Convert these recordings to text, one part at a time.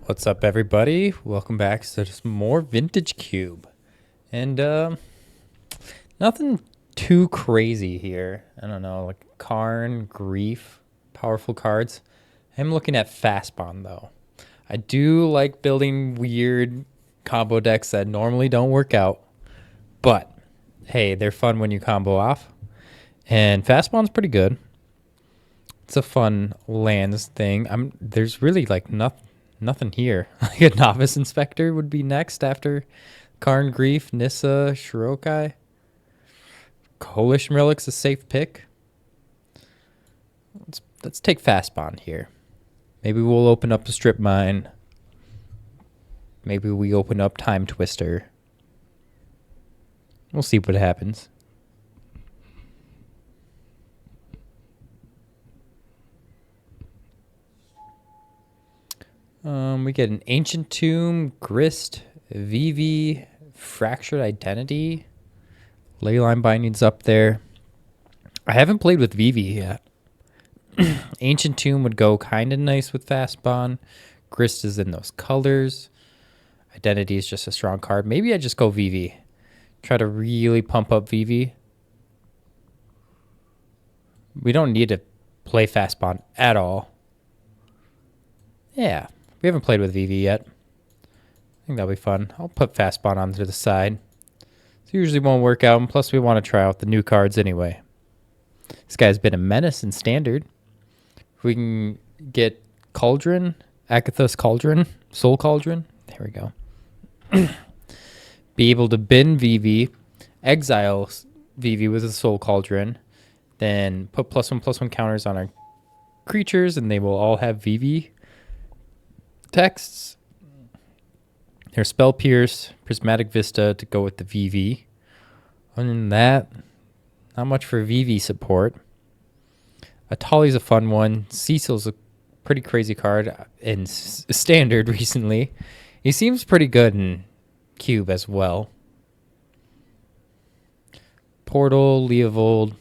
What's up, everybody? Welcome back to some more Vintage Cube. And nothing too crazy here. I don't know, like Karn, Grief, powerful cards. I'm looking at Fastbond though. I do like building weird combo decks that normally don't work out, but hey, they're fun when you combo off. And Fastbond's pretty good. It's a fun lands thing. There's really like nothing here. Like a novice inspector would be next after Karn, Grief, Nissa, Shirokai. Coalition Relic's a safe pick. Let's take Fastbond here. Maybe we'll open up a Strip Mine. Maybe we open up Time Twister. We'll see what happens. We get an Ancient Tomb, Grist, Vivi, Fractured Identity. Leyline Binding's up there. I haven't played with Vivi yet. Ancient Tomb would go kind of nice with Fastbond. Grist is in those colors. Identity is just a strong card. Maybe I just go Vivi. Try to really pump up Vivi. We don't need to play Fastbond at all. Yeah, we haven't played with Vivi yet. I think that'll be fun. I'll put Fastbond onto the side. It usually won't work out, and plus we want to try out the new cards anyway. This guy's been a menace in Standard. If we can get Cauldron, Akathos Cauldron, Soul Caldron. There we go. Be able to bin Vivi, exile Vivi with a Soul Cauldron, then put +1/+1 counters on our creatures, and they will all have Vivi texts. There's Spell Pierce, Prismatic Vista to go with the Vivi. Other than that, not much for Vivi support. Atali's a fun one. Cecil's a pretty crazy card in Standard recently. He seems pretty good in Cube as well. Portal, Leovold.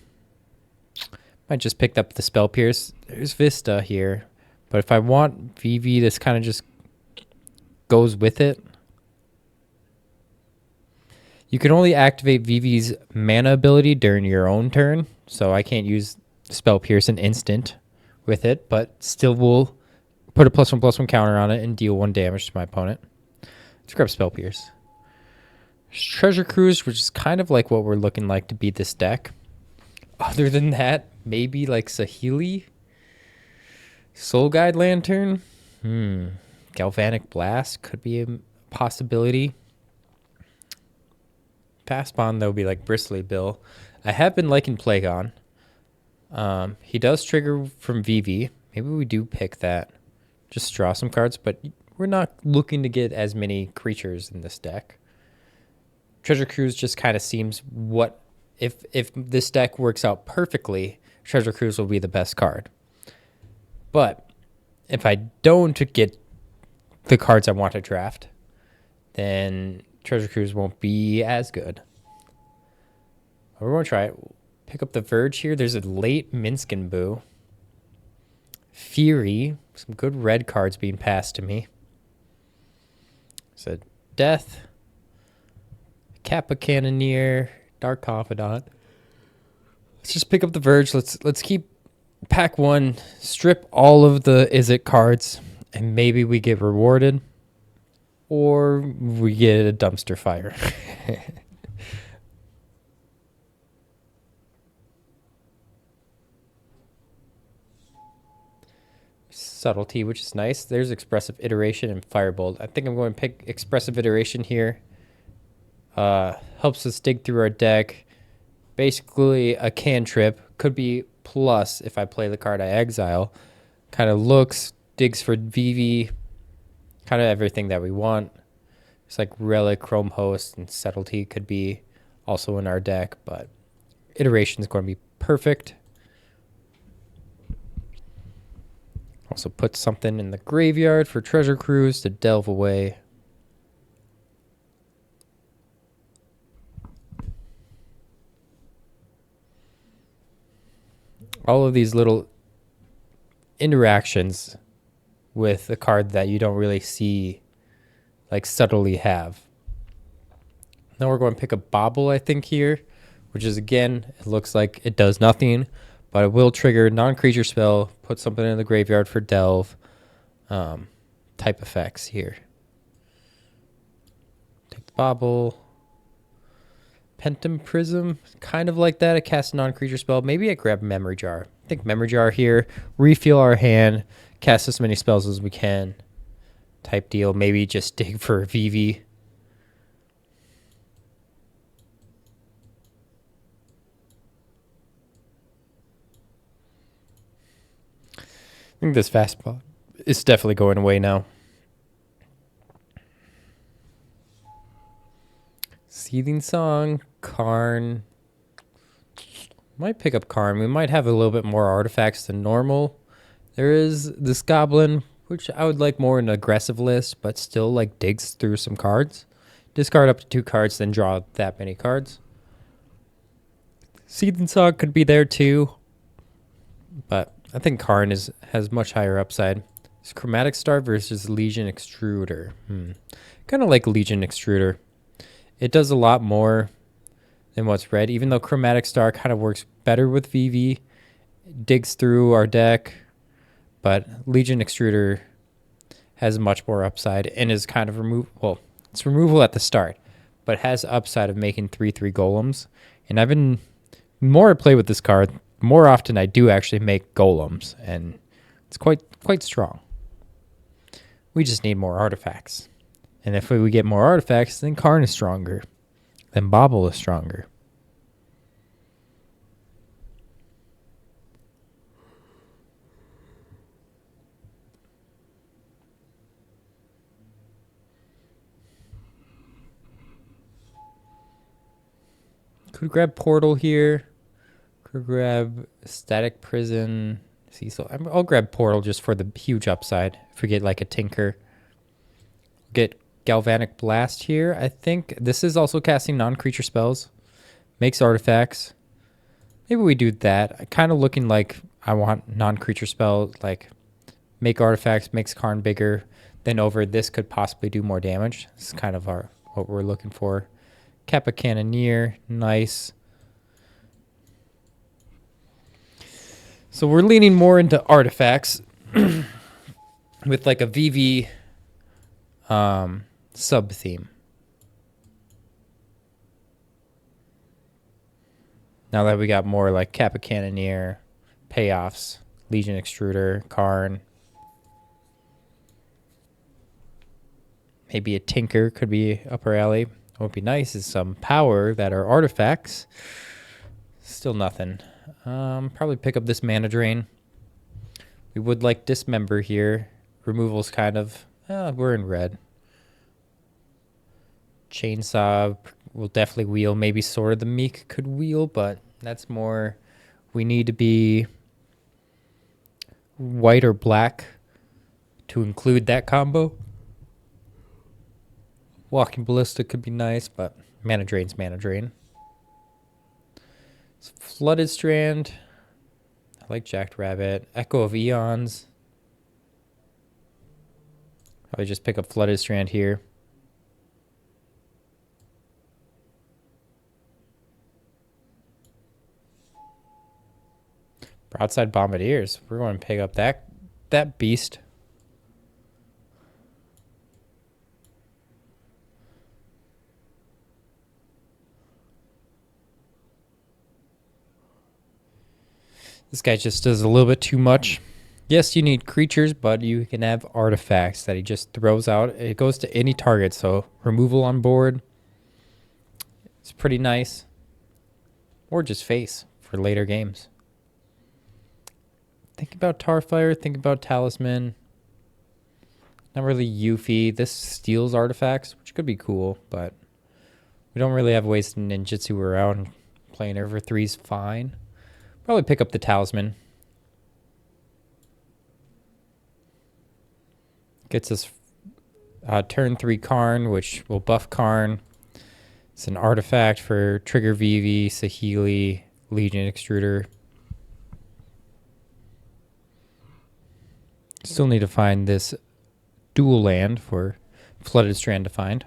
I just picked up the Spell Pierce. There's Vista here. But if I want Vivi, this kind of just goes with it. You can only activate Vivi's mana ability during your own turn, so I can't use Spell Pierce an instant with it, but still will put a +1/+1 counter on it and deal 1 damage to my opponent. Let's grab Spell Pierce. Treasure Cruise, which is kind of like what we're looking like to beat this deck. Other than that, maybe like Saheeli? Soul Guide Lantern? Galvanic Blast could be a possibility. Fastbond, though, be like Bristly Bill. I have been liking Plagon. He does trigger from Vivi. Maybe we do pick that. Just draw some cards, but we're not looking to get as many creatures in this deck. Treasure Cruise just kind of seems what... If this deck works out perfectly, Treasure Cruise will be the best card. But if I don't get the cards I want to draft, then Treasure Cruise won't be as good. We're going to try it. Pick up the Verge here. There's a late Minskin Boo. Fury. Some good red cards being passed to me. So Death. Kappa Cannoneer. Dark Confidant. Let's just pick up the Verge. Let's keep pack one. Strip all of the Izzet cards. And maybe we get rewarded. Or we get a dumpster fire. Subtlety, which is nice. There's Expressive Iteration and Firebolt. I think I'm going to pick Expressive Iteration here. Helps us dig through our deck. Basically a cantrip. Could be plus if I play the card I exile. Kind of looks, digs for Vivi. Kind of everything that we want. It's like Relic, Chrome Host, and Subtlety could be also in our deck, but Iteration is going to be perfect. Also put something in the graveyard for Treasure Cruise to delve away. All of these little interactions with a card that you don't really see, like, subtly have. Now we're going to pick a Bobble, I think, here, which is, again, it looks like it does nothing, but it will trigger non-creature spell, put something in the graveyard for Delve, type effects here. Take the Bobble. Pentum Prism, kind of like that. I cast a non-creature spell. Maybe I grab Memory Jar. I think Memory Jar here. Refill our hand. Cast as many spells as we can. Type deal. Maybe just dig for Vivi. I think this fastball is definitely going away now. Seething Song, Karn. Might pick up Karn. We might have a little bit more artifacts than normal. There is this Goblin, which I would like more in an aggressive list, but still like digs through some cards. Discard up to 2 cards, then draw that many cards. Seething Song could be there too, but I think Karn has much higher upside. It's Chromatic Star versus Legion Extruder. Kind of like Legion Extruder. It does a lot more than what's red, even though Chromatic Star kind of works better with Vivi. It digs through our deck, but Legion Extruder has much more upside and is kind of it's removal at the start, but has upside of making 3/3 golems. And I've been more I play with this card, more often I do actually make golems, and it's quite strong. We just need more artifacts. And if we get more artifacts, then Karn is stronger. Then Bobble is stronger. Could grab Portal here. Could grab Static Prison. Cecil. I'll grab Portal just for the huge upside. If we get like a Tinker. Get Galvanic Blast here. I think this is also casting non-creature spells. Makes artifacts. Maybe we do that. I kind of looking like I want non-creature spell, like make artifacts, makes Karn bigger. Then over this could possibly do more damage. This is kind of what we're looking for. Kappa Cannoneer, nice. So we're leaning more into artifacts with like a VV sub theme. Now that we got more like Kappa Cannoneer, payoffs, Legion Extruder, Karn. Maybe a Tinker could be up our alley. What would be nice is some power that are artifacts. Still nothing. Probably pick up this Mana Drain. We would like Dismember here. Removal's kind of, we're in red. Chainsaw will definitely wheel. Maybe Sword of the Meek could wheel, but that's more, we need to be white or black to include that combo. Walking Ballista could be nice, but Mana Drain's Mana Drain. So Flooded Strand. I like Jacked Rabbit. Echo of Eons. Probably just pick up Flooded Strand here. Broadside Bombardiers. We're going to pick up that beast. This guy just does a little bit too much. Yes, you need creatures, but you can have artifacts that he just throws out. It goes to any target, so removal on board. It's pretty nice. Or just face for later games. Think about Tarfire, think about Talisman. Not really Yuffie. This steals artifacts, which could be cool, but we don't really have ways to ninjutsu around. Playing over 3's fine. Probably pick up the Talisman. Gets us turn 3 Karn, which will buff Karn. It's an artifact for trigger Vivi, Saheeli, Legion Extruder. Still need to find this dual land for Flooded Strand to find.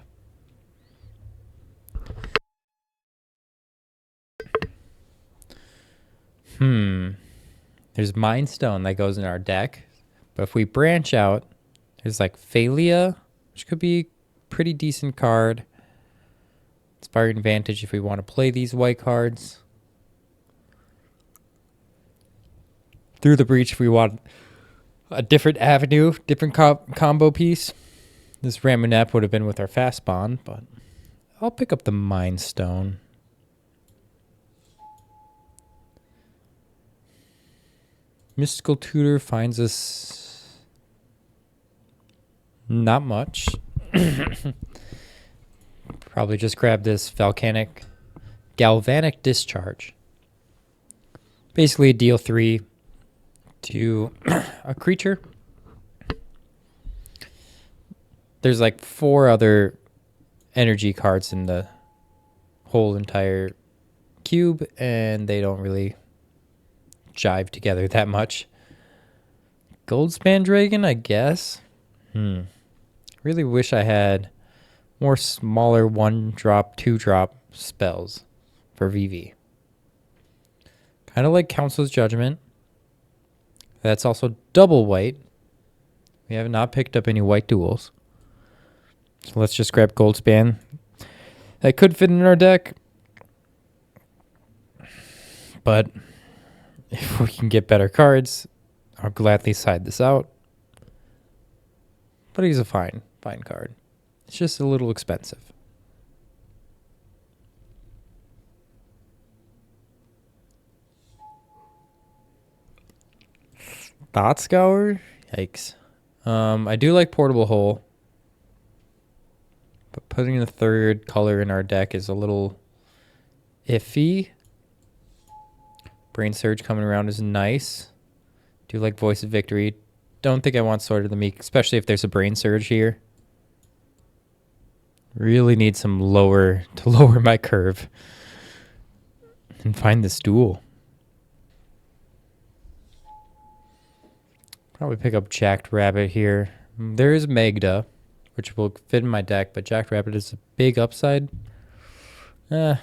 There's Mind Stone that goes in our deck. But if we branch out, there's like Phalia, which could be a pretty decent card. Inspiring Vantage if we want to play these white cards. Through the Breach if we want a different avenue, different combo piece. This Ramunap would have been with our fast bond, but I'll pick up the Mind Stone. Mystical Tutor finds us not much. Probably just grab this Galvanic Discharge. Basically deal 3 to a creature. There's like 4 other energy cards in the whole entire cube, and they don't really jive together that much. Goldspan Dragon, I guess. Really wish I had more smaller 1-drop, 2-drop spells for Vivi. Kind of like Council's Judgment. That's also double white. We have not picked up any white duels. So let's just grab Goldspan. That could fit in our deck. But if we can get better cards, I'll gladly side this out. But he's a fine card. It's just a little expensive. Thought Scour? Yikes. I do like Portable Hole. But putting the 3rd color in our deck is a little iffy. Brain Surge coming around is nice. Do like Voice of Victory. Don't think I want Sword of the Meek, especially if there's a Brain Surge here. Really need some to lower my curve. And find this duel. Probably pick up Jacked Rabbit here. There is Magda, which will fit in my deck, but Jacked Rabbit is a big upside. Man.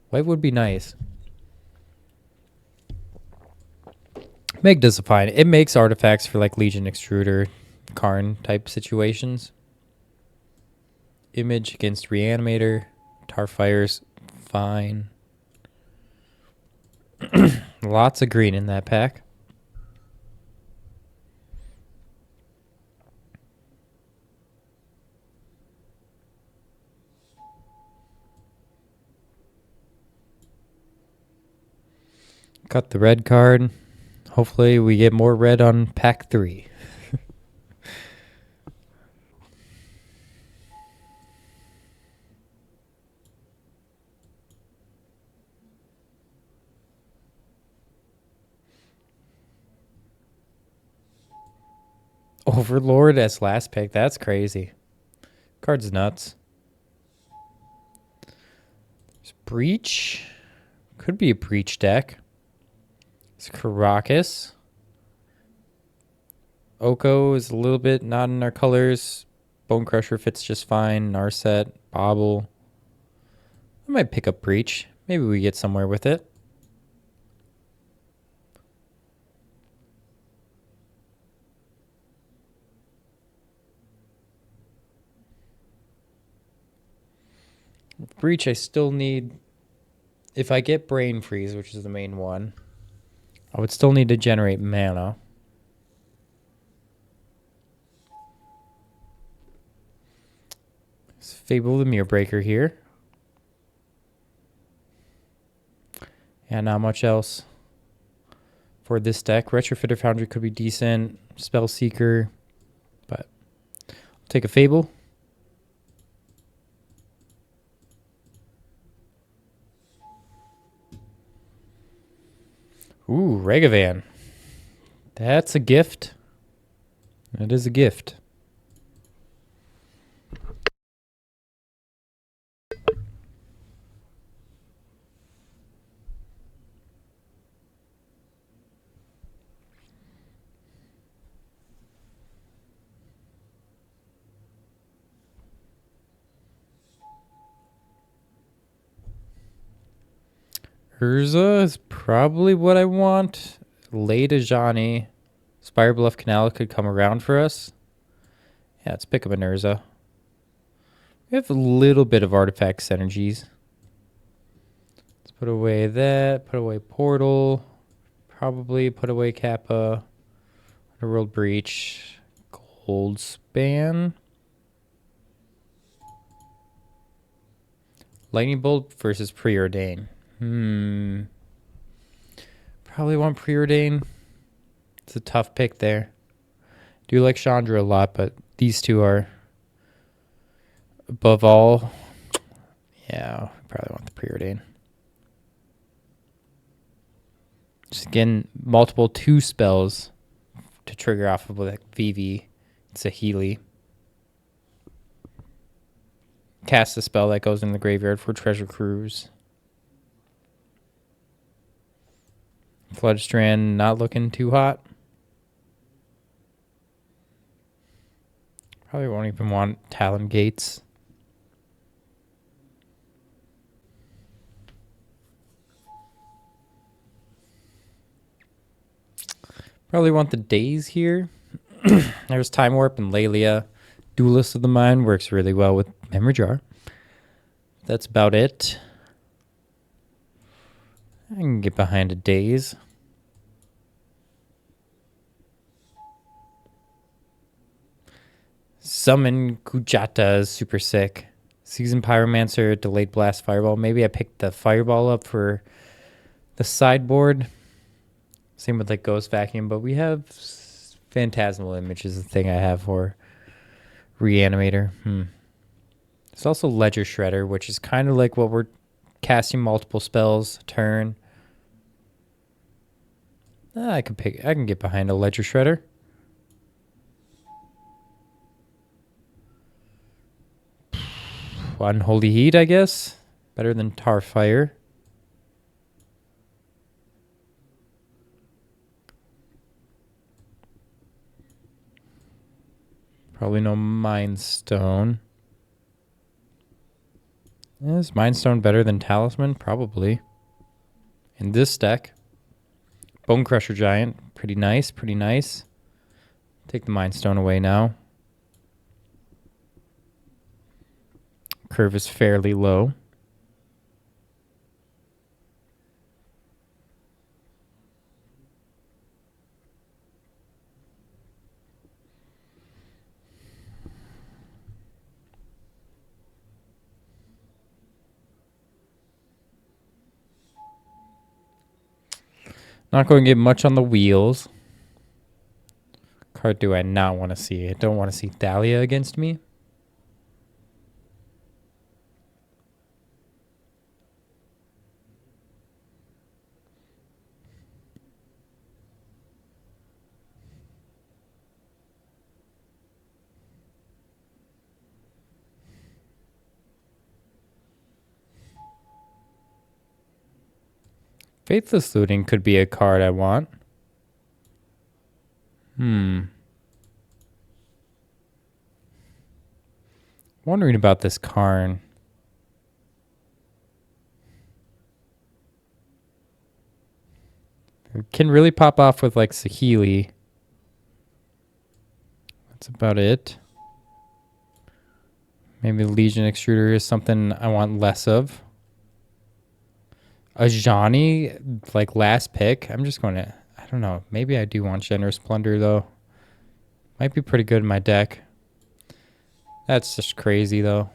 White would be nice. Magda's fine. It makes artifacts for like Legion Extruder, Karn type situations. Image against Reanimator. Tarfire's fine. Lots of green in that pack. Cut the red card. Hopefully we get more red on pack 3. Overlord as last pick. That's crazy. Card's nuts. There's Breach. Could be a Breach deck. It's Caracas. Oko is a little bit not in our colors. Bone Crusher fits just fine. Narset. Bobble. I might pick up Breach. Maybe we get somewhere with it. Breach, I still need... If I get Brain Freeze, which is the main one, I would still need to generate mana. Let's Fable the Mirror Breaker here. And not much else for this deck. Retrofitter Foundry could be decent. Spell Seeker. But I'll take a Fable. Ooh, Regavan. That's a gift. That is a gift. Urza is probably what I want. Late Ajani. Spire Bluff Canal could come around for us. Yeah, let's pick up an Urza. We have a little bit of artifact synergies. Let's put away that. Put away Portal. Probably put away Kappa. Underworld Breach. Gold Span. Lightning Bolt versus Preordain. Probably want Preordain. It's a tough pick there. Do like Chandra a lot, but these two are above all. Yeah, probably want the Preordain. Just again, multiple 2 spells to trigger off of like Vivi. It's a Healy. Cast a spell that goes in the graveyard for Treasure Cruise. Floodstrand not looking too hot. Probably won't even want Talon Gates. Probably want the Days here. There's Time Warp and Lelia. Duelist of the Mind works really well with Memory Jar. That's about it. I can get behind a Daze. Summon Kujata is super sick. Seasoned Pyromancer, Delayed Blast Fireball. Maybe I picked the Fireball up for the sideboard. Same with like Ghost Vacuum, but we have Phantasmal Image is the thing I have for Reanimator. There's also Ledger Shredder, which is kind of like what we're casting multiple spells a turn. I can get behind a Ledger Shredder. Unholy Heat, I guess. Better than Tar Fire. Probably no Mind Stone. Is Mind Stone better than Talisman? Probably. In this deck. Bone Crusher Giant. Pretty nice, pretty nice. Take the Mind Stone away now. Curve is fairly low. Not going to get much on the wheels. Card do I not want to see? I don't want to see Thalia against me. Faithless Looting could be a card I want. Wondering about this Karn. It can really pop off with like Saheeli. That's about it. Maybe Legion Extruder is something I want less of. Ajani, like last pick. I'm just going to, I don't know. Maybe I do want Generous Plunder though. Might be pretty good in my deck. That's just crazy though.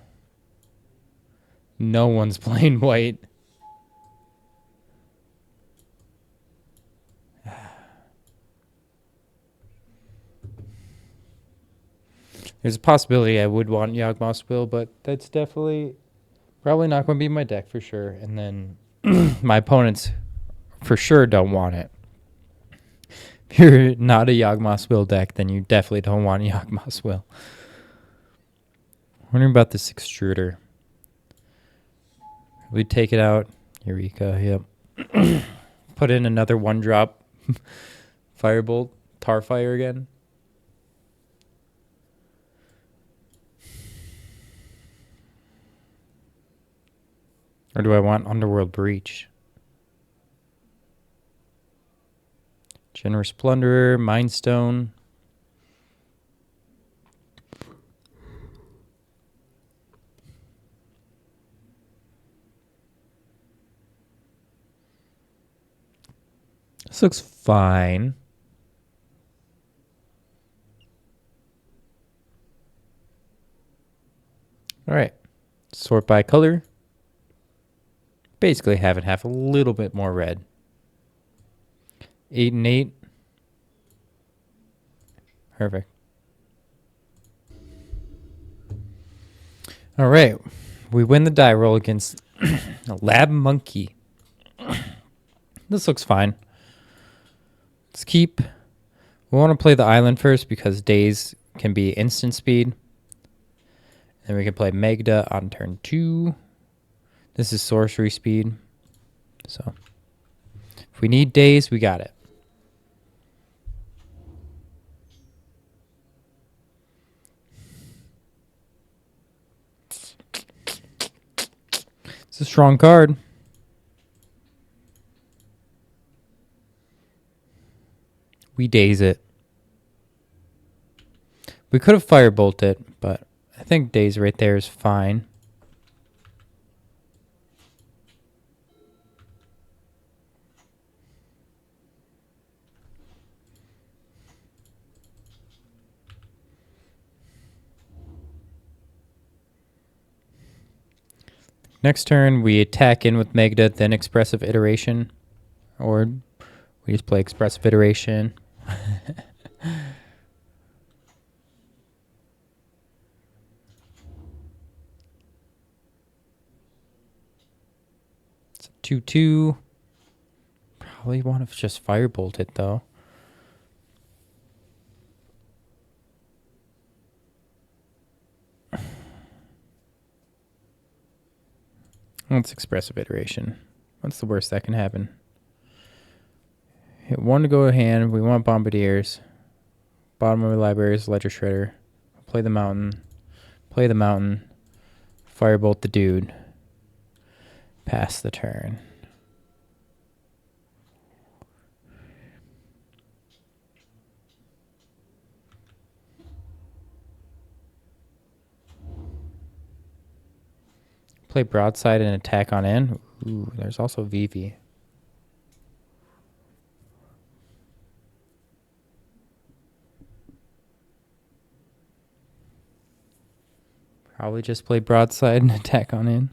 No one's playing white. There's a possibility I would want Yawgmoth's Will, but that's definitely probably not going to be my deck for sure. And then my opponents for sure don't want it. If you're not a Yawgmoth's Will deck, then you definitely don't want Yawgmoth's Will. Wondering about this Extruder. We take it out. Eureka, yep. Put in another 1-drop Firebolt, Tarfire again. Or do I want Underworld Breach? Generous Plunderer, Mindstone. This looks fine. All right. Sort by color. Basically have it have a little bit more red. 8 and 8. Perfect. All right. We win the die roll against a Lab Monkey. This looks fine. Let's keep. We want to play the island first because days can be instant speed. Then we can play Magda on turn 2. This is sorcery speed. So if we need days, we got it. It's a strong card. We daze it. We could have firebolt it, but I think daze right there is fine. Next turn, we attack in with Magda, then Expressive Iteration. Or we just play Expressive Iteration. It's a 2/2. Probably want to just firebolt it, though. Let's Expressive Iteration. What's the worst that can happen? Hit 1 to go to hand. We want Bombardiers. Bottom of the library is Ledger Shredder. Play the mountain. Play the mountain. Firebolt the dude. Pass the turn. Play broadside and attack on in. Ooh, there's also Vivi. Probably just play broadside and attack on in.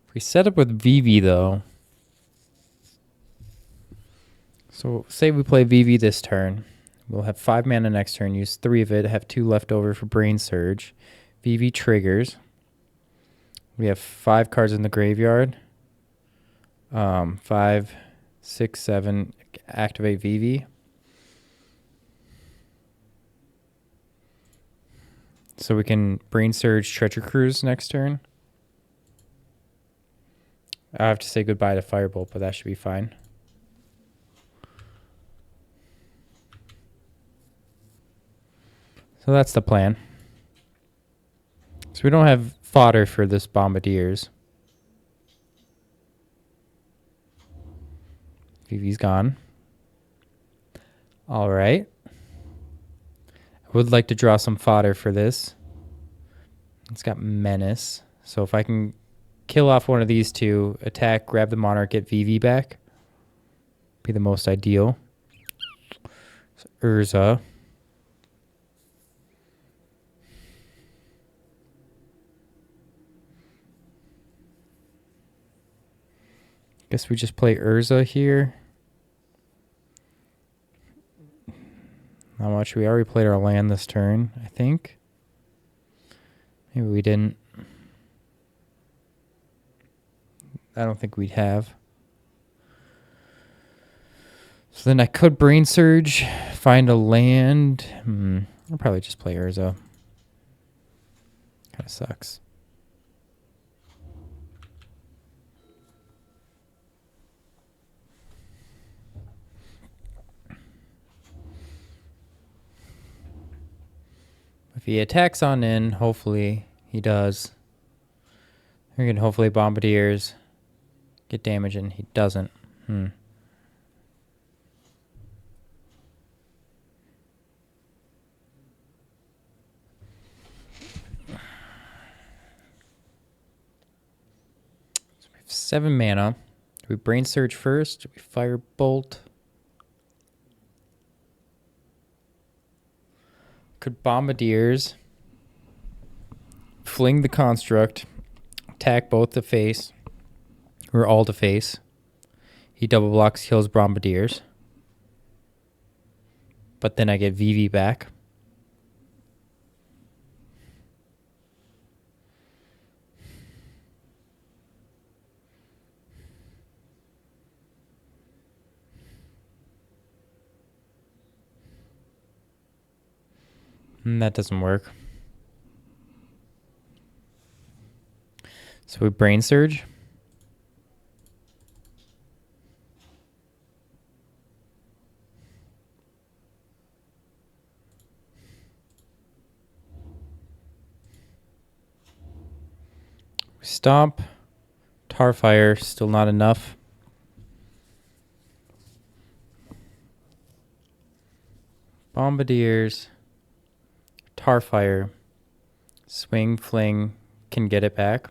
If we set up with Vivi, though. So say we play Vivi this turn. We'll have 5 mana next turn. Use 3 of it. Have 2 left over for Brain Surge. Vivi triggers. We have 5 cards in the graveyard. 5, 6, 7. Activate Vivi. So we can Brain Surge Treasure Cruise next turn. I have to say goodbye to Firebolt, but that should be fine. So that's the plan. So we don't have fodder for this Bombardiers. Vivi's gone. All right. I would like to draw some fodder for this. It's got Menace. So if I can kill off one of these two, attack, grab the Monarch, get Vivi back, be the most ideal. So Urza. Guess we just play Urza here. Not much. We already played our land this turn, I think. Maybe we didn't. I don't think we'd have. So then I could Brain Surge, find a land. I'll probably just play Urza. Kind of sucks. If he attacks on in, hopefully he does. We can hopefully Bombardiers get damage, and he doesn't. So we have 7 mana. Do we Brain Surge first? Do we Fire Bolt? Could Bombardiers fling the construct, attack both to face, or all to face. He double blocks, kills Bombardiers. But then I get Vivi back. And that doesn't work. So we Brain Surge. We Stomp. Tarfire, still not enough. Bombardiers. Tarfire. Swing, Fling, can get it back.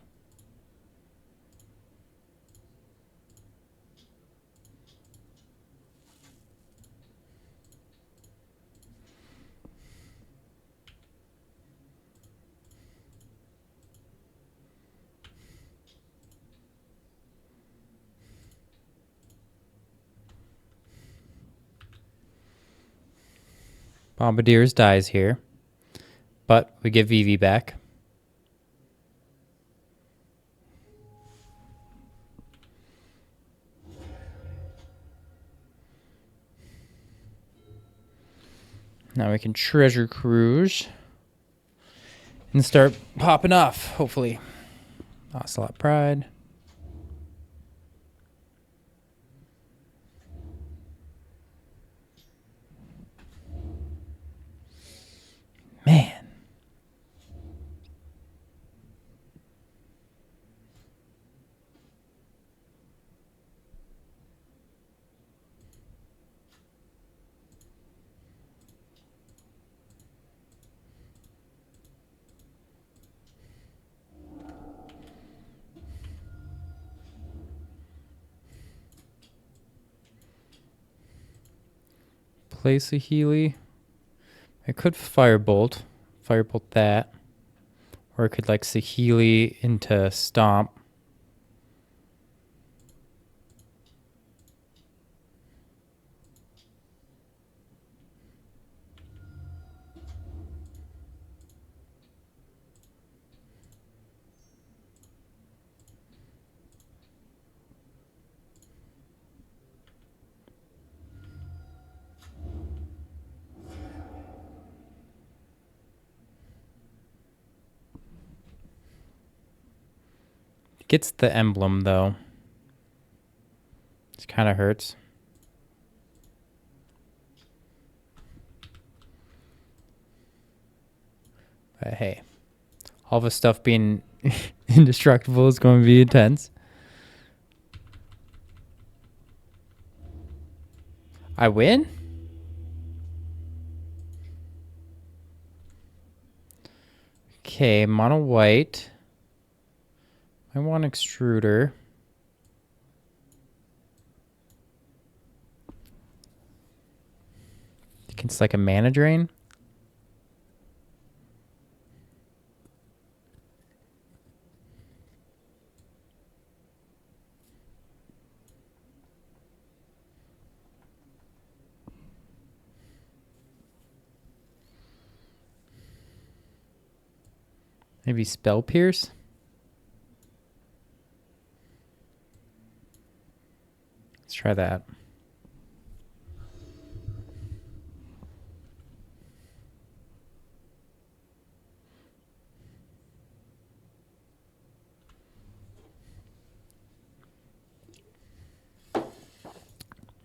Bombardiers dies here, but we get Vivi back. Now we can Treasure Cruise and start popping off, hopefully. Ocelot Pride. Man. Place a Healy. I could Firebolt that. Or I could like Saheeli into Stomp. Gets the emblem though. It kind of hurts. But hey, all the stuff being indestructible is going to be intense. I win? Okay, mono white. I want extruder. Think it's like a mana drain. Maybe Spell Pierce. Let's try that.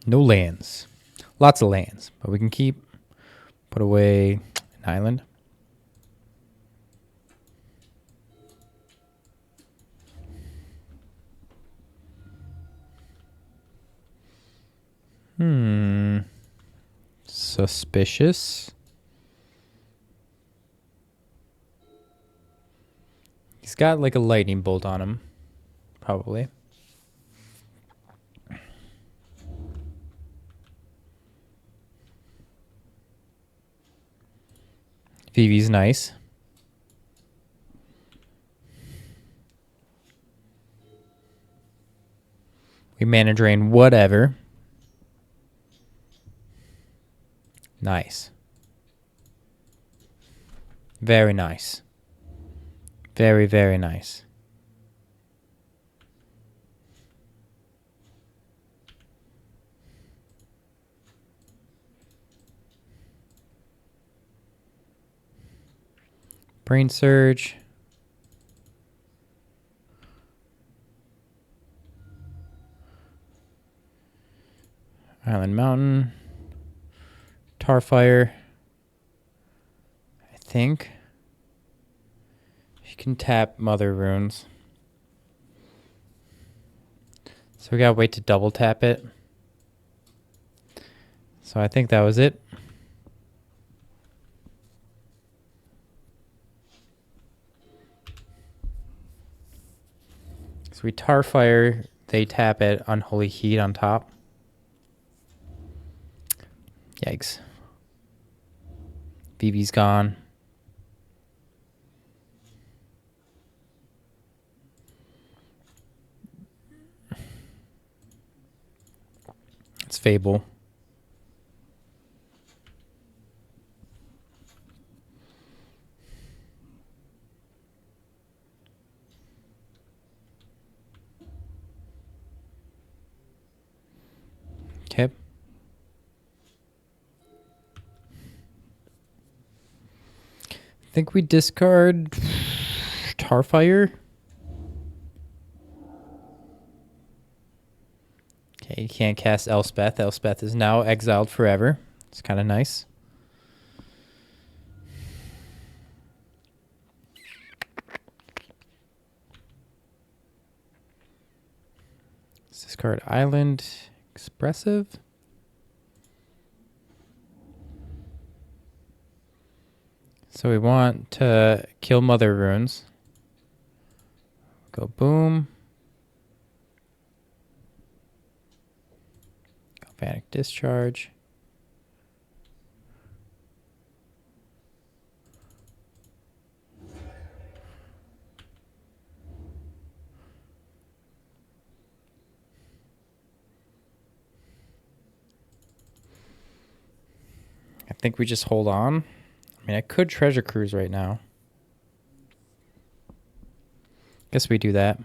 No lands. Lots of lands, but we can keep, put away an island. Suspicious. He's got like a lightning bolt on him, probably. Vivi's nice. We mana drain whatever. Nice. Very nice. Very, very nice. Brain Surge. Island Mountain. Tarfire. I think. You can tap Mother Runes. So we gotta wait to double tap it. So I think that was it. So we Tarfire, they tap it, Unholy Heat on top. Yikes. Vivi's gone. It's Fable. Okay. I think we discard Tarfire. Okay, you can't cast Elspeth. Elspeth is now exiled forever. It's kind of nice. Let's discard Island. Expressive. So we want to kill Mother Runes. Go boom. Galvanic Discharge. I think we just hold on. I mean, I could Treasure Cruise right now. Guess we do that.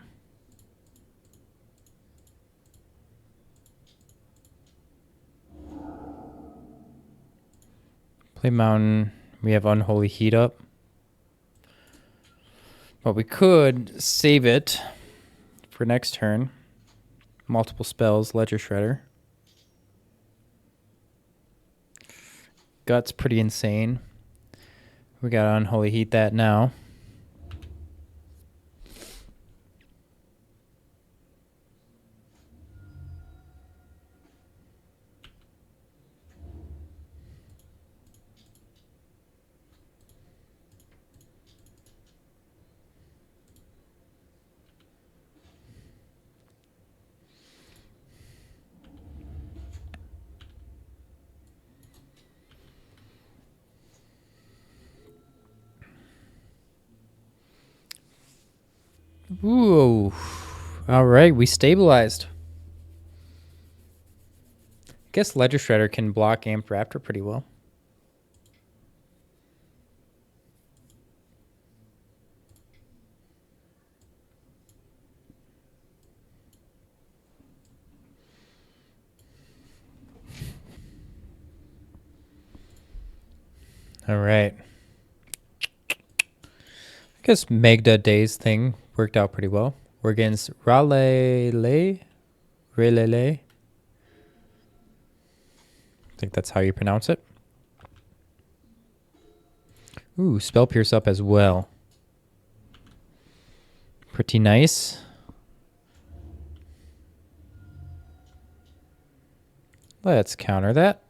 Play Mountain. We have Unholy Heat up. But we could save it for next turn. Multiple spells, Ledger Shredder. Gut's pretty insane. We got Unholy Heat that now. Ooh. All right, we stabilized. I guess Ledger Shredder can block Amped Raptor pretty well. All right. I guess Magda Day's thing worked out pretty well. We're against Ralele. I think that's how you pronounce it. Ooh, Spell Pierce up as well. Pretty nice. Let's counter that.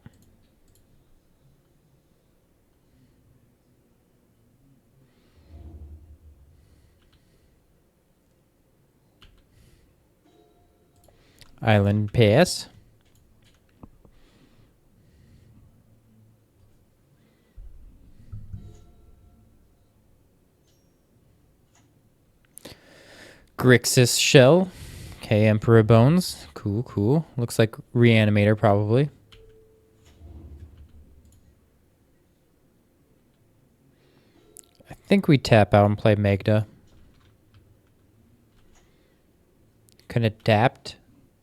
Island pass. Grixis shell. Okay, Emperor bones. Cool, cool. Looks like Reanimator probably. I think we tap out and play Magda. Can adapt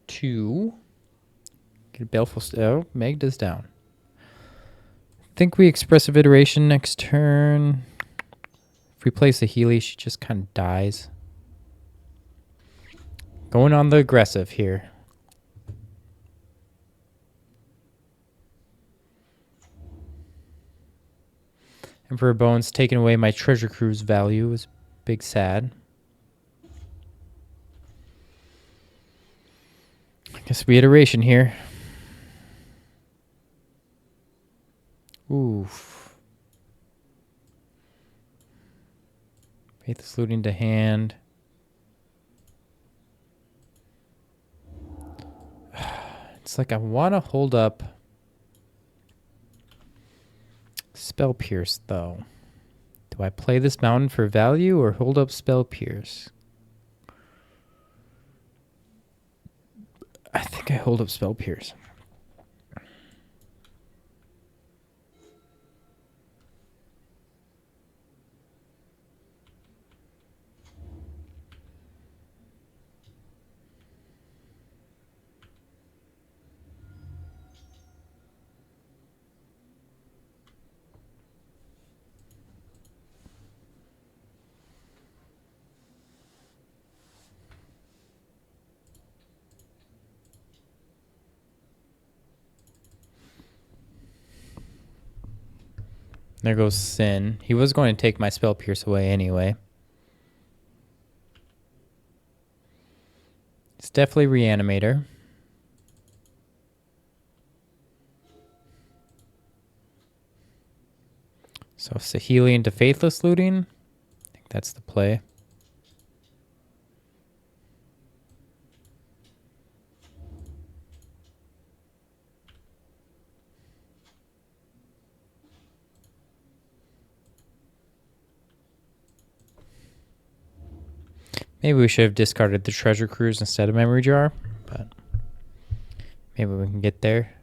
to get a Baleful. Oh, Magda's down. I think we Expressive Iteration next turn. If we place a Healy, she just kind of dies. Going on the aggressive here. Emperor Bones taking away my Treasure Cruise value is big sad. I guess we iteration here. Oof. Faithless Looting to hand. It's like I want to hold up Spell Pierce, though. Do I play this mountain for value or hold up Spell Pierce? I think I hold up Spell Pierce. There goes Sin. He was going to take my Spell Pierce away anyway. It's definitely Reanimator. So Saheeli into Faithless Looting. I think that's the play. Maybe we should have discarded the Treasure Cruise instead of Memory Jar, but maybe we can get there.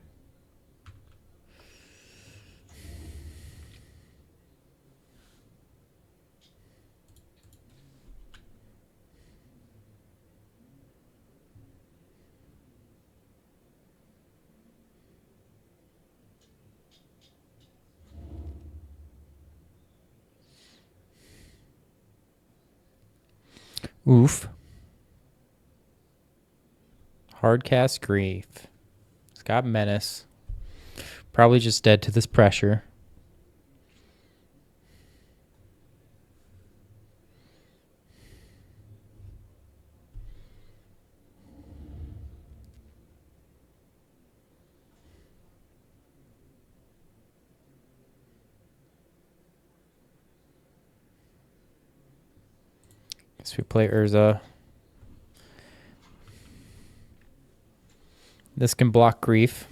Oof. Hardcast Grief. It's got Menace. Probably just dead to this pressure. Guess we play Urza. This can block Grief.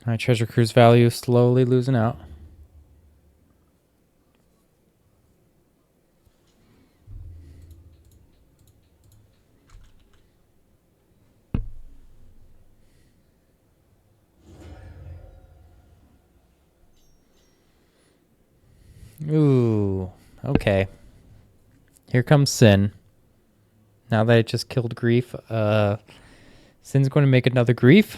My Treasure Cruise value slowly losing out. Ooh, okay. Here comes Sin. Now that I just killed Grief, Sin's going to make another Grief.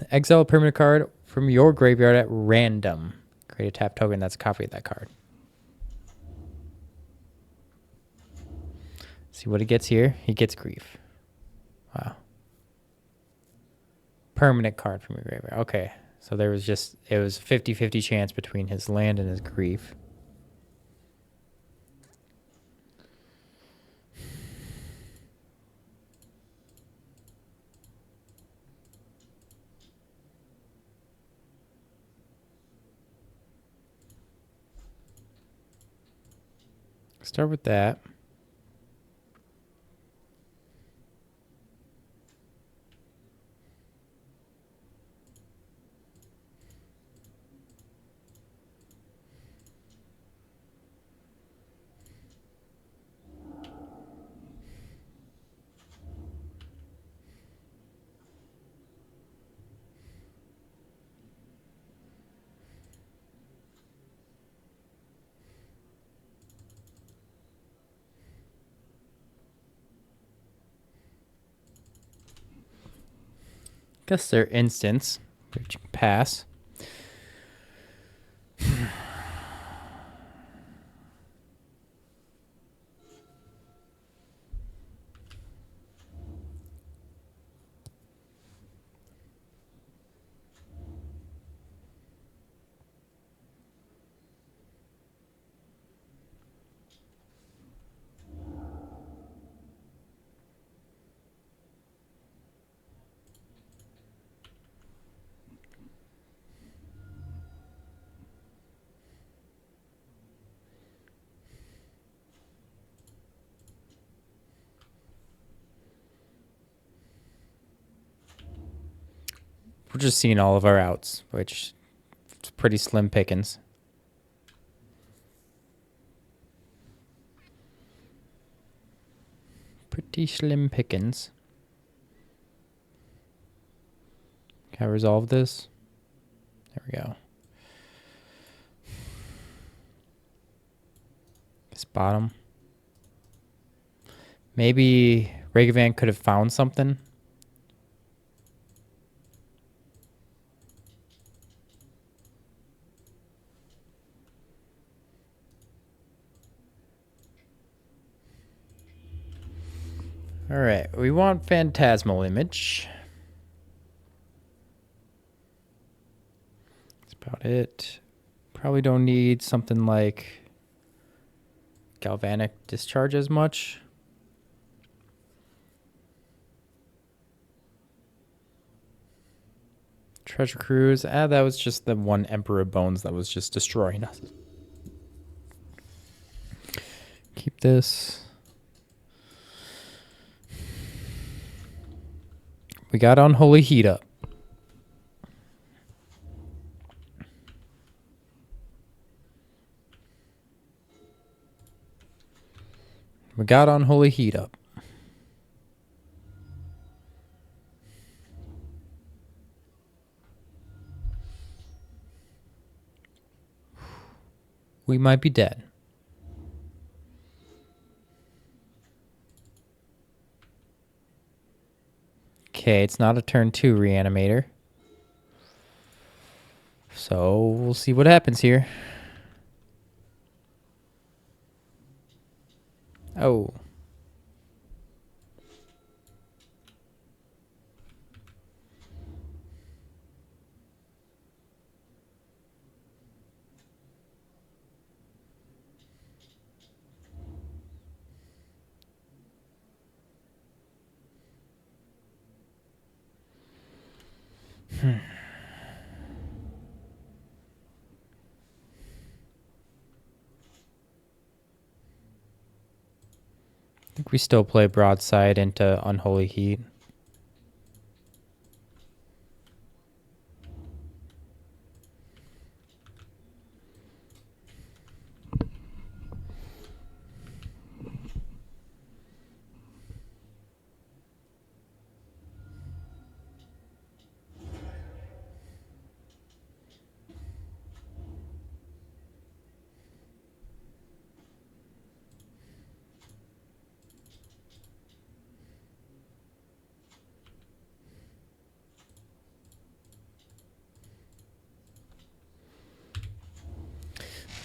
Exile a permanent card from your graveyard at random. Create a tap token that's a copy of that card. See what he gets here? He gets Grief. Wow. Permanent card from your graveyard. Okay. So there was just, it was 50-50 chance between his land and his Grief. Start with that. Guess they're instants, which you can pass. We're just seeing all of our outs, which is pretty slim pickings. Pretty slim pickings. Can I resolve this? There we go. This bottom. Maybe Ragavan could have found something. All right, we want Phantasmal Image. That's about it. Probably don't need something like Galvanic Discharge as much. Treasure Cruise. That was just the one Emperor Bones that was just destroying us. Keep this. We got Unholy Heat up. We got Unholy Heat up. We might be dead. Okay, it's not a turn 2 reanimator. So we'll see what happens here. Oh. I think we still play Broadside into Unholy Heat.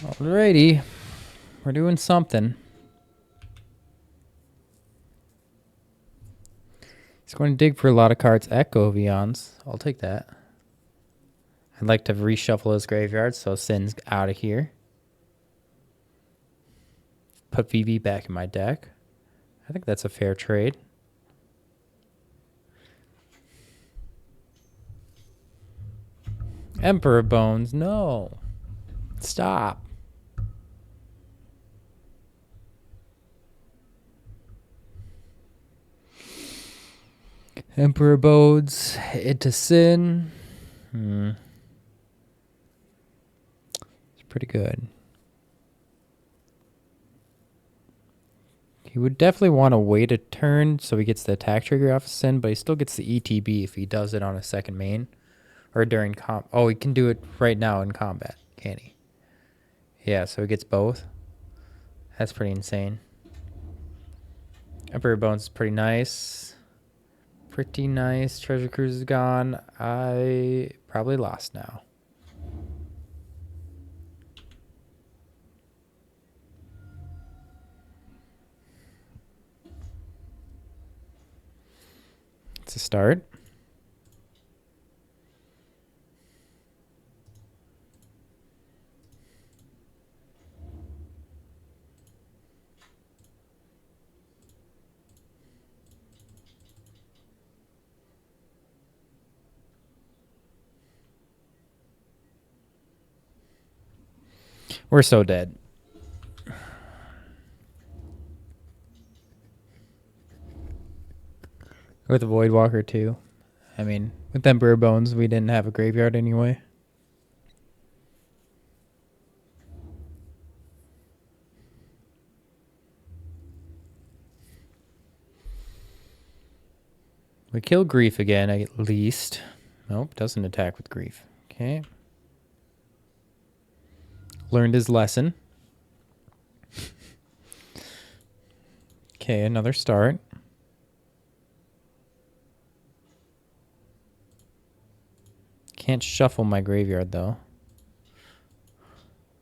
Alrighty, we're doing something. He's going to dig for a lot of cards. Echo Vions. I'll take that. I'd like to reshuffle his graveyard, so Sin's out of here. Put Vivi back in my deck. I think that's a fair trade. Emperor Bones, no. Stop. Emperor Abodes into Sin. It's pretty good. He would definitely want to wait a turn so he gets the attack trigger off of Sin, but he still gets the ETB if he does it on a second main. Or during oh, he can do it right now in combat, can't he? Yeah, so he gets both. That's pretty insane. Emperor Bones is pretty nice. Pretty nice. Treasure Cruise is gone. I probably lost now. It's a start. We're so dead. With the Voidwalker too. I mean, with Emperor Bones, we didn't have a graveyard anyway. We kill Grief again, at least. Nope, doesn't attack with Grief. Okay. Learned his lesson. Okay, another start. Can't shuffle my graveyard, though.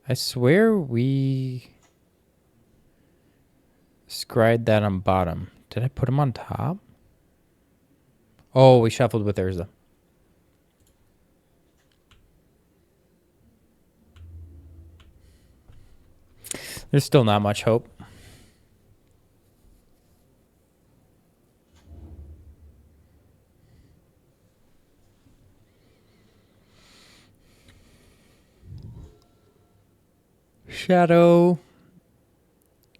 I swear we scried that on bottom. Did I put him on top? Oh, we shuffled with Urza. There's still not much hope. Shadow.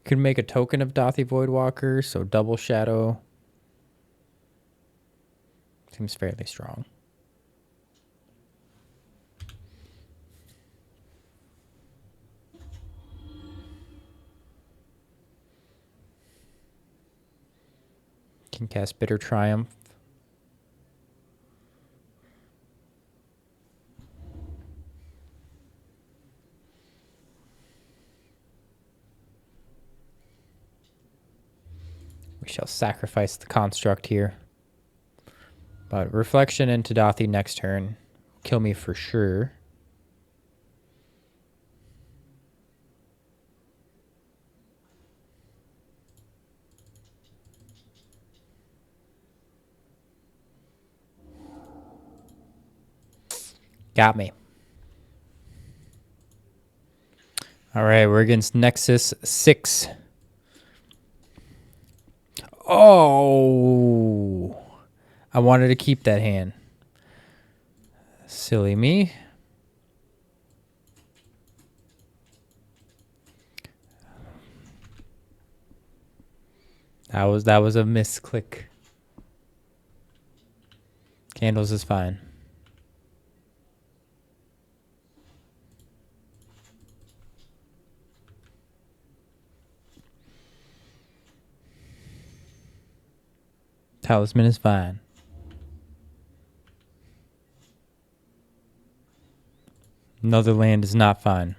Could make a token of Dothy Voidwalker, so double Shadow. Seems fairly strong. Can cast Bitter Triumph. We shall sacrifice the construct here. But Reflection into Dothy next turn. Kill me for sure. Got me. All right, we're against Nexus 6. Oh, I wanted to keep that hand. Silly me. That was a misclick. Candles is fine. Talisman is fine. Another land is not fine.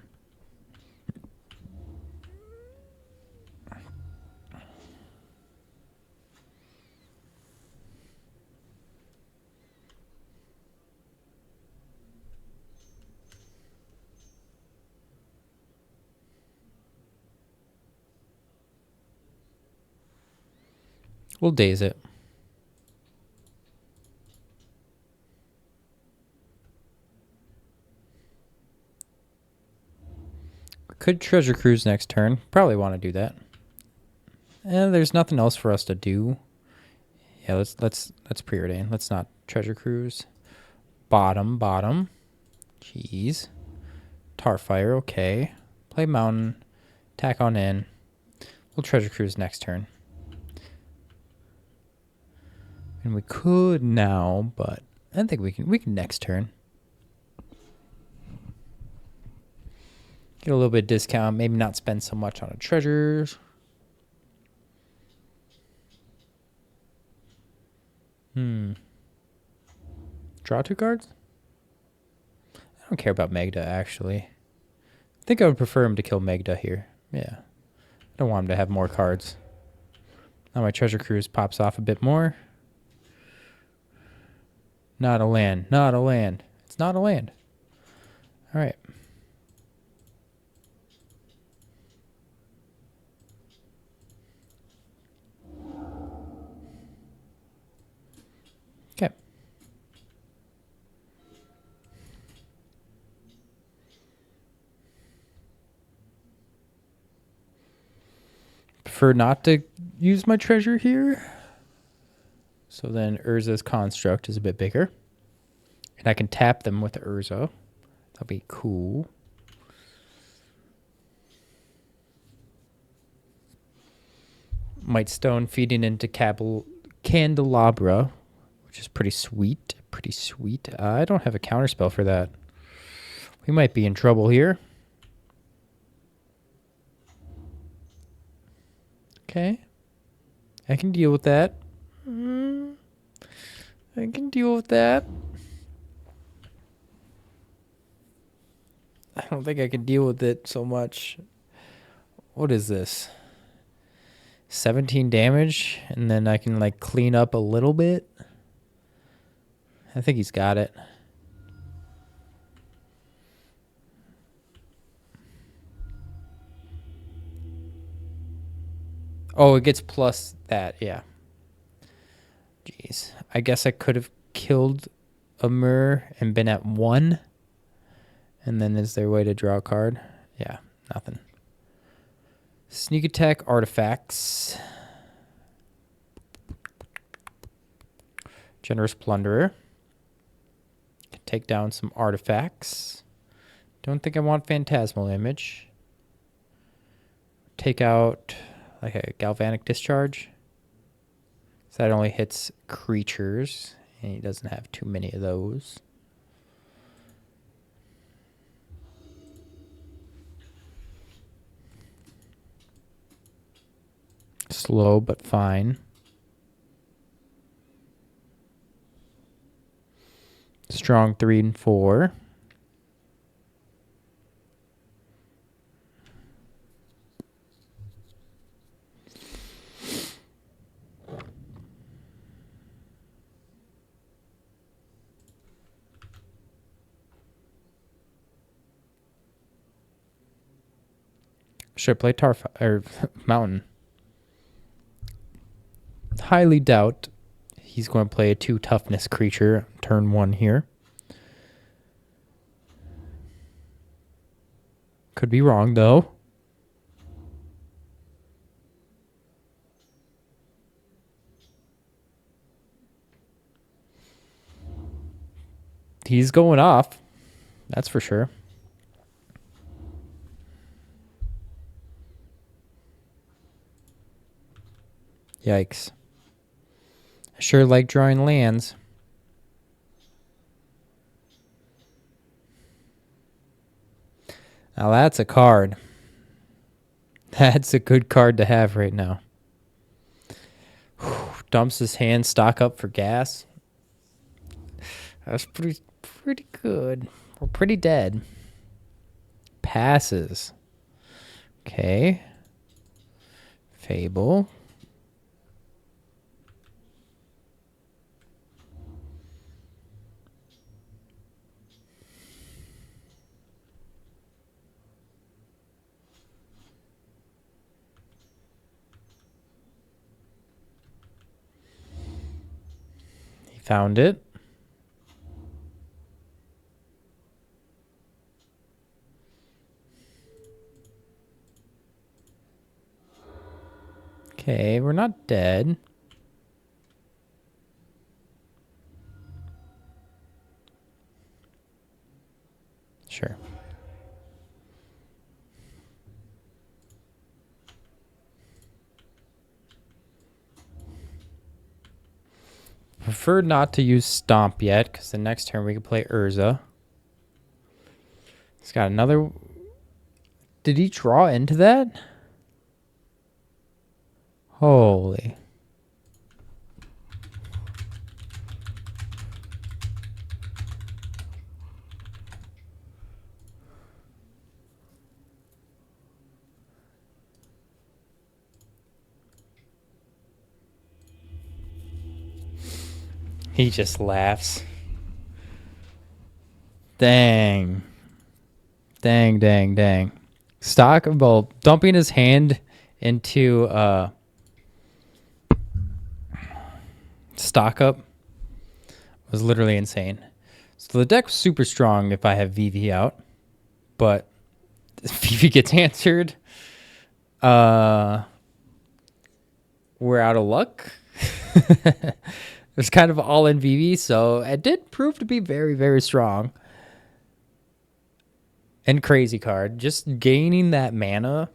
We'll daze it. Could Treasure Cruise next turn. Probably want to do that. And there's nothing else for us to do. Yeah, let's preordain. Let's not Treasure Cruise. Bottom. Jeez. Tarfire, okay. Play Mountain. Tack on in. We'll Treasure Cruise next turn. And we could now, but I think we can next turn. Get a little bit of discount, maybe not spend so much on treasures. Draw 2 cards? I don't care about Magda, actually. I think I would prefer him to kill Magda here. Yeah. I don't want him to have more cards. Now my treasure cruise pops off a bit more. Not a land. Not a land. It's not a land. All right. Okay. Prefer not to use my treasure here. So then Urza's construct is a bit bigger. And I can tap them with Urza. That'll be cool. Might Stone feeding into Candelabra, which is pretty sweet. Pretty sweet. I don't have a counterspell for that. We might be in trouble here. Okay. I can deal with that. I can deal with that. I don't think I can deal with it so much. What is this? 17 damage, and then I can like clean up a little bit. I think he's got it. Oh, it gets plus that, yeah. Jeez. I guess I could have killed Amur and been at 1. And then is there a way to draw a card? Yeah, nothing. Sneak attack artifacts. Generous plunderer. Can take down some artifacts. Don't think I want phantasmal image. Take out like a galvanic discharge. So that only hits creatures, and he doesn't have too many of those. Slow, but fine. Strong 3 and 4. Should I play or Mountain? Highly doubt he's going to play a 2 toughness creature turn 1 here. Could be wrong though. He's going off. That's for sure. Yikes. I sure like drawing lands. Now that's a card. That's a good card to have right now. Dumps his hand, stock up for gas. That's pretty good. We're pretty dead. Passes. Okay. Fable. Found it. Okay, we're not dead. Sure. prefer not to use Stomp yet, because the next turn we can play Urza. He's got another... Did he draw into that? Holy... He just laughs. Dang. Dang, dang, dang. Well, dumping his hand into stock up was literally insane. So the deck was super strong if I have Vivi out. But if Vivi gets answered, we're out of luck. It was kind of all in Vivi, so it did prove to be very, very strong. And crazy card. Just gaining that mana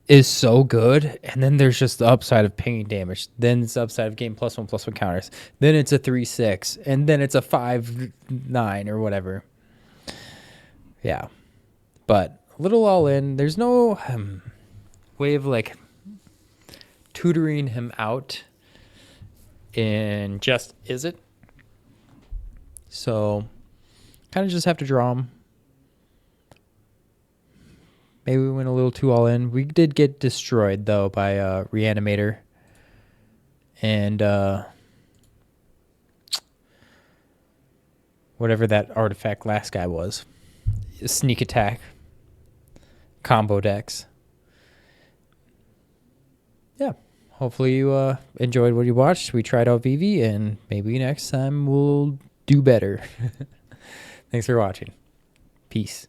is so good. And then there's just the upside of pinging damage. Then it's the upside of getting +1/+1 counters. Then it's a 3/6. And then it's a 5/9 or whatever. Yeah. But a little all in. There's no way of like tutoring him out in just is it. So kind of just have to draw him. Maybe we went a little too all in. We did get destroyed though by Reanimator and whatever that artifact last guy was. Sneak attack combo decks. Yeah. Hopefully you enjoyed what you watched. We tried out Vivi, and maybe next time we'll do better. Thanks for watching. Peace.